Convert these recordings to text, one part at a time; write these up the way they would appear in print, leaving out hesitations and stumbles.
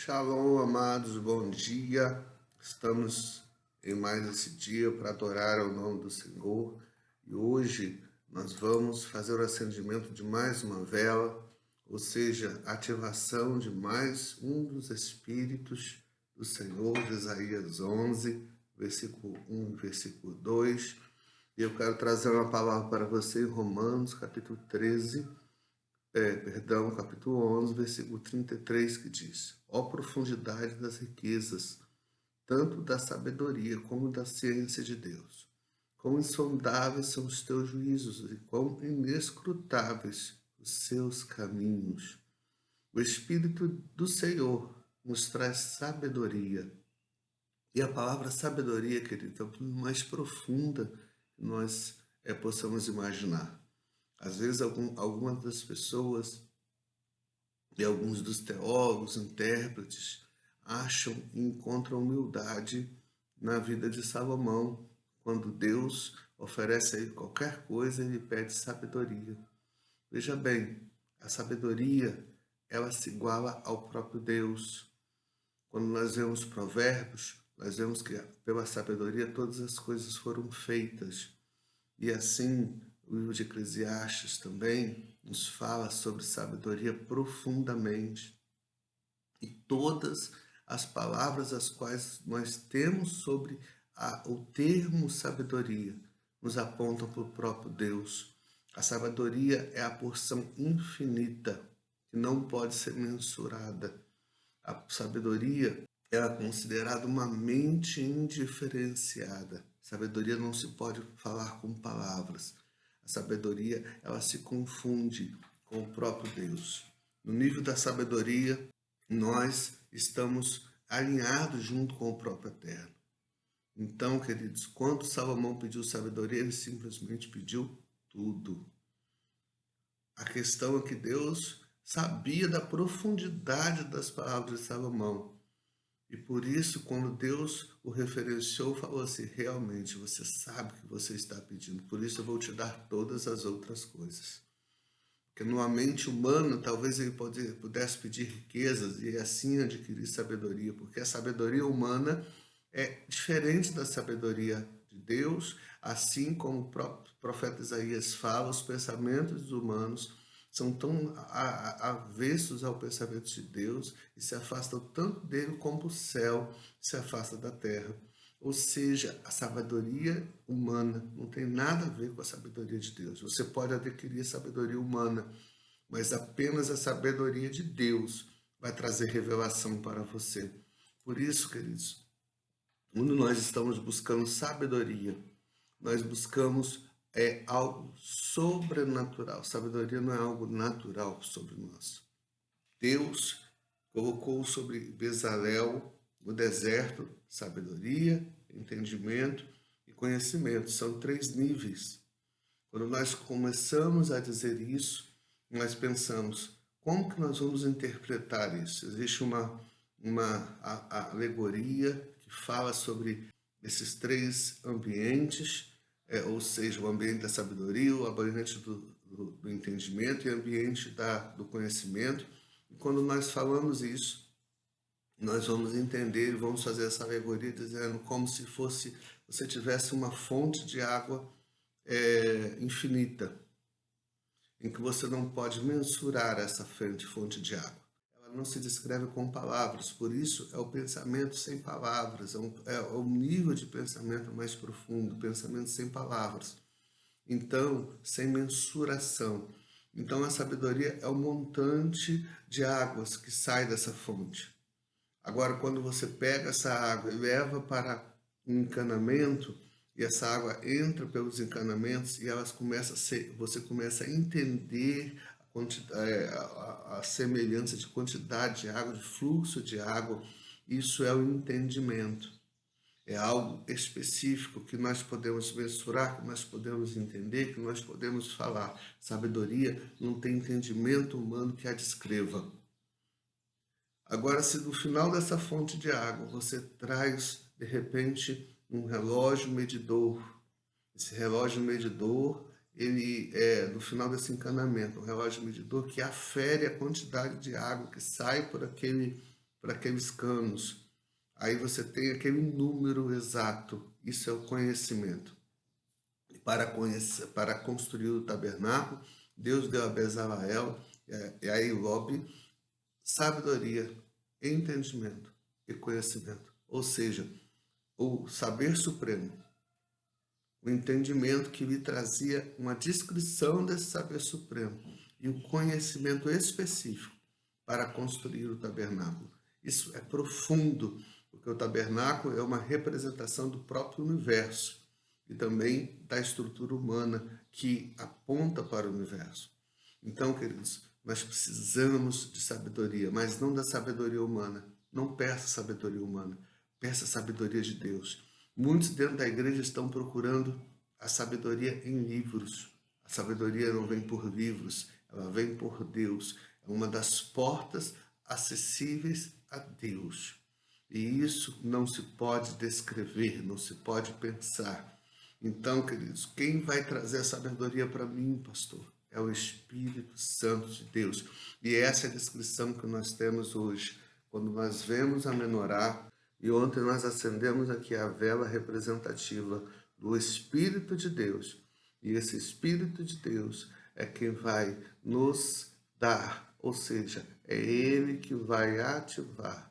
Shalom, amados, bom dia. Estamos em mais esse dia para adorar ao nome do Senhor. E hoje nós vamos fazer o acendimento de mais uma vela, ou seja, ativação de mais um dos Espíritos do Senhor, de Isaías 11, versículo 1 versículo 2. E eu quero trazer uma palavra para você em Romanos, capítulo 13, capítulo 11, versículo 33, que diz: ó profundidade das riquezas, tanto da sabedoria como da ciência de Deus. Quão insondáveis são os teus juízos e quão inescrutáveis os seus caminhos. O Espírito do Senhor nos traz sabedoria. E a palavra sabedoria, querido, é a mais profunda que nós possamos imaginar. Às vezes, algumas das pessoas e alguns dos teólogos, intérpretes, acham e encontram humildade na vida de Salomão. Quando Deus oferece a ele qualquer coisa, ele pede sabedoria. Veja bem, a sabedoria, ela se iguala ao próprio Deus. Quando nós vemos Provérbios, nós vemos que pela sabedoria todas as coisas foram feitas. E assim, o livro de Eclesiastes também nos fala sobre sabedoria profundamente. E todas as palavras as quais nós temos sobre o termo sabedoria nos apontam para o próprio Deus. A sabedoria é a porção infinita que não pode ser mensurada. A sabedoria é considerada uma mente indiferenciada. Sabedoria não se pode falar com palavras. A sabedoria, ela se confunde com o próprio Deus. No nível da sabedoria, nós estamos alinhados junto com o próprio Eterno. Então, queridos, quando Salomão pediu sabedoria, ele simplesmente pediu tudo. A questão é que Deus sabia da profundidade das palavras de Salomão. E por isso, quando Deus o referenciou, falou assim: realmente, você sabe o que você está pedindo, por isso eu vou te dar todas as outras coisas. Porque numa mente humana, talvez ele pudesse pedir riquezas e assim adquirir sabedoria, porque a sabedoria humana é diferente da sabedoria de Deus, assim como o próprio profeta Isaías fala, os pensamentos humanos são tão avessos ao pensamento de Deus e se afastam tanto dele como o céu se afasta da terra. Ou seja, a sabedoria humana não tem nada a ver com a sabedoria de Deus. Você pode adquirir sabedoria humana, mas apenas a sabedoria de Deus vai trazer revelação para você. Por isso, queridos, quando nós estamos buscando sabedoria, nós buscamos algo sobrenatural. Sabedoria não é algo natural sobre nós. Deus colocou sobre Bezalel no deserto sabedoria, entendimento e conhecimento. São 3 níveis. Quando nós começamos a dizer isso, nós pensamos, como que nós vamos interpretar isso? Existe uma alegoria que fala sobre esses 3 ambientes, ou seja, o ambiente da sabedoria, o ambiente do entendimento e o ambiente do conhecimento. E quando nós falamos isso, nós vamos entender e vamos fazer essa alegoria dizendo como se fosse, você tivesse uma fonte de água infinita, em que você não pode mensurar essa fonte de água. Ela não se descreve com palavras, por isso é o pensamento sem palavras, é o nível de pensamento mais profundo, pensamento sem palavras. Então, sem mensuração. Então, a sabedoria é o montante de águas que sai dessa fonte. Agora, quando você pega essa água e leva para um encanamento, e essa água entra pelos encanamentos e você começa a entender a semelhança de quantidade de água, de fluxo de água. Isso é o entendimento. É algo específico que nós podemos mensurar, que nós podemos entender, que nós podemos falar. Sabedoria não tem entendimento humano que a descreva. Agora, se no final dessa fonte de água você traz, de repente, um relógio medidor, esse relógio medidor, ele é, no final desse encanamento, um relógio medidor que afere a quantidade de água que sai por para aqueles canos. Aí você tem aquele número exato, isso é o conhecimento. E para construir o tabernáculo, Deus deu a Bezaleel e a Ilobe sabedoria, entendimento e conhecimento. Ou seja, o saber supremo, o entendimento que lhe trazia uma descrição desse saber supremo e o conhecimento específico para construir o tabernáculo. Isso é profundo, porque o tabernáculo é uma representação do próprio universo e também da estrutura humana que aponta para o universo. Então, queridos, nós precisamos de sabedoria, mas não da sabedoria humana. Não peça sabedoria humana, peça a sabedoria de Deus. Muitos dentro da igreja estão procurando a sabedoria em livros. A sabedoria não vem por livros, ela vem por Deus. É uma das portas acessíveis a Deus. E isso não se pode descrever, não se pode pensar. Então, queridos, quem vai trazer a sabedoria para mim, pastor? É o Espírito Santo de Deus. E essa é a descrição que nós temos hoje. Quando nós vemos a menorá, e ontem nós acendemos aqui a vela representativa do Espírito de Deus. E esse Espírito de Deus é quem vai nos dar, ou seja, é Ele que vai ativar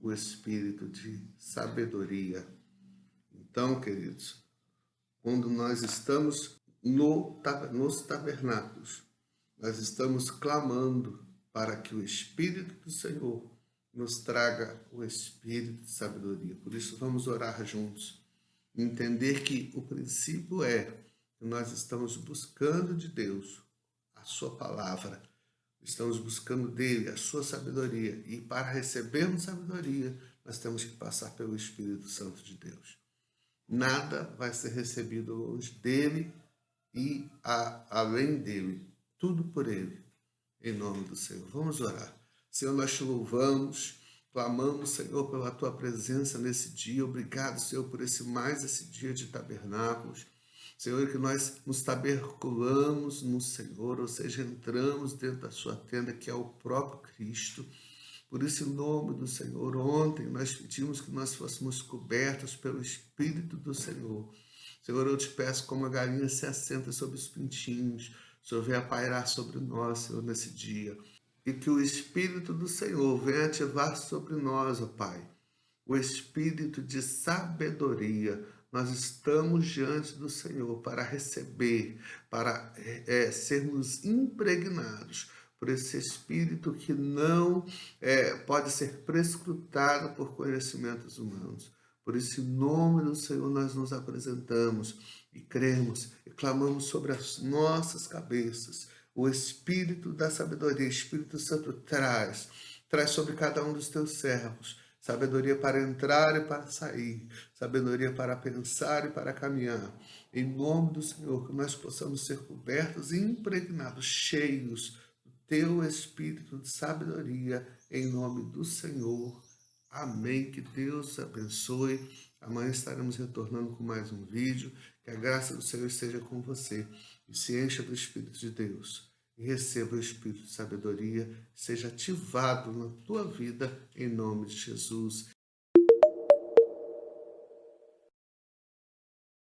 o espírito de sabedoria. Então, queridos, quando nós estamos nos tabernáculos, nós estamos clamando para que o Espírito do Senhor nos traga o espírito de sabedoria. Por isso, vamos orar juntos. Entender que o princípio é que nós estamos buscando de Deus a sua palavra, estamos buscando dele a sua sabedoria, e para recebermos sabedoria, nós temos que passar pelo Espírito Santo de Deus. Nada vai ser recebido longe dele e além dele, tudo por ele, em nome do Senhor. Vamos orar. Senhor, nós te louvamos, clamamos, Senhor, pela tua presença nesse dia. Obrigado, Senhor, por esse dia de tabernáculos. Senhor, que nós nos taberculamos no Senhor, ou seja, entramos dentro da sua tenda, que é o próprio Cristo. Por isso, em nome do Senhor, ontem nós pedimos que nós fôssemos cobertos pelo Espírito do Senhor. Senhor, eu te peço, como a galinha se assenta sobre os pintinhos, o Senhor venha pairar sobre nós, Senhor, nesse dia. E que o Espírito do Senhor venha ativar sobre nós, ó Pai, o Espírito de sabedoria. Nós estamos diante do Senhor para receber, para sermos impregnados por esse Espírito que não pode ser prescrutado por conhecimentos humanos. Por isso, em nome do Senhor, nós nos apresentamos e cremos e clamamos sobre as nossas cabeças o Espírito da sabedoria. Espírito Santo, traz sobre cada um dos teus servos sabedoria para entrar e para sair, sabedoria para pensar e para caminhar. Em nome do Senhor, que nós possamos ser cobertos e impregnados, cheios do teu Espírito de sabedoria, em nome do Senhor. Amém. Que Deus abençoe. Amanhã estaremos retornando com mais um vídeo. Que a graça do Senhor esteja com você e se encha do Espírito de Deus. E receba o Espírito de sabedoria, seja ativado na tua vida, em nome de Jesus.